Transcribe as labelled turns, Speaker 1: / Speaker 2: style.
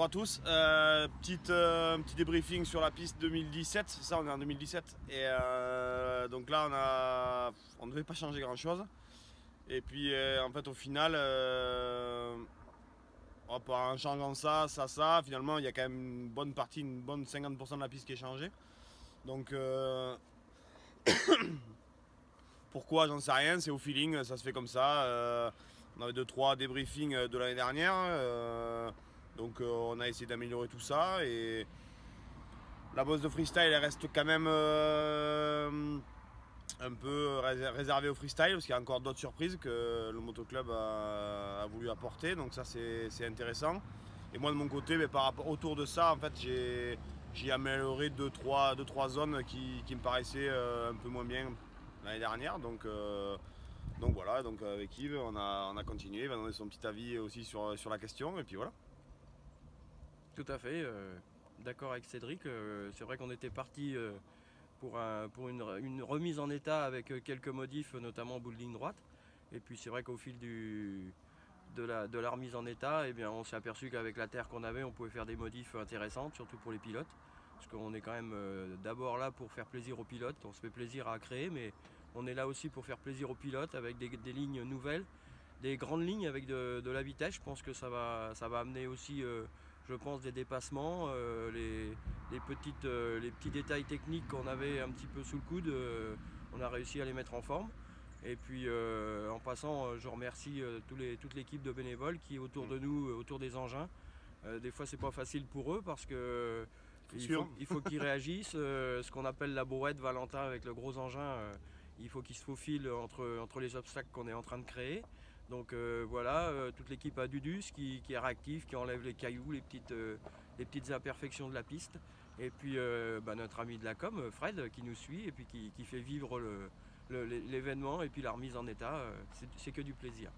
Speaker 1: à tous. Petit débriefing sur la piste 2017, c'est ça, on est en 2017. Et donc là, on ne devait pas changer grand chose. Et puis en fait, au final, en changeant ça, finalement, il y a quand même une bonne partie, une bonne 50% de la piste qui est changée. Donc pourquoi, j'en sais rien, c'est au feeling, ça se fait comme ça. On avait 2-3 débriefings de l'année dernière. Donc on a essayé d'améliorer tout ça et la bosse de freestyle elle reste quand même un peu réservée au freestyle parce qu'il y a encore d'autres surprises que le motoclub a voulu apporter, donc ça c'est intéressant. Et moi de mon côté, mais par rapport autour de ça, en fait j'ai amélioré 2-3 zones qui me paraissaient un peu moins bien l'année dernière, donc voilà, donc avec Yves on a continué, il va donner son petit avis aussi sur la question et puis voilà.
Speaker 2: Tout à fait, d'accord avec Cédric. C'est vrai qu'on était parti pour une remise en état avec quelques modifs, notamment bout de ligne droite. Et puis c'est vrai qu'au fil de la remise en état, eh bien, on s'est aperçu qu'avec la terre qu'on avait, on pouvait faire des modifs intéressantes, surtout pour les pilotes. Parce qu'on est quand même d'abord là pour faire plaisir aux pilotes, on se fait plaisir à créer, mais on est là aussi pour faire plaisir aux pilotes avec des lignes nouvelles, des grandes lignes avec de la vitesse. Je pense que ça va amener aussi, je pense, des dépassements, les petits détails techniques qu'on avait un petit peu sous le coude, on a réussi à les mettre en forme. Et puis en passant, je remercie toute l'équipe de bénévoles qui est autour de nous, autour des engins. Des fois c'est pas facile pour eux parce que il faut qu'ils réagissent. Ce qu'on appelle la brouette Valentin avec le gros engin, il faut qu'ils se faufilent entre les obstacles qu'on est en train de créer. Donc voilà, toute l'équipe à Dudus qui est réactive, qui enlève les cailloux, les petites imperfections de la piste. Et puis notre ami de la com, Fred, qui nous suit et puis qui fait vivre l'événement et puis la remise en état. C'est que du plaisir.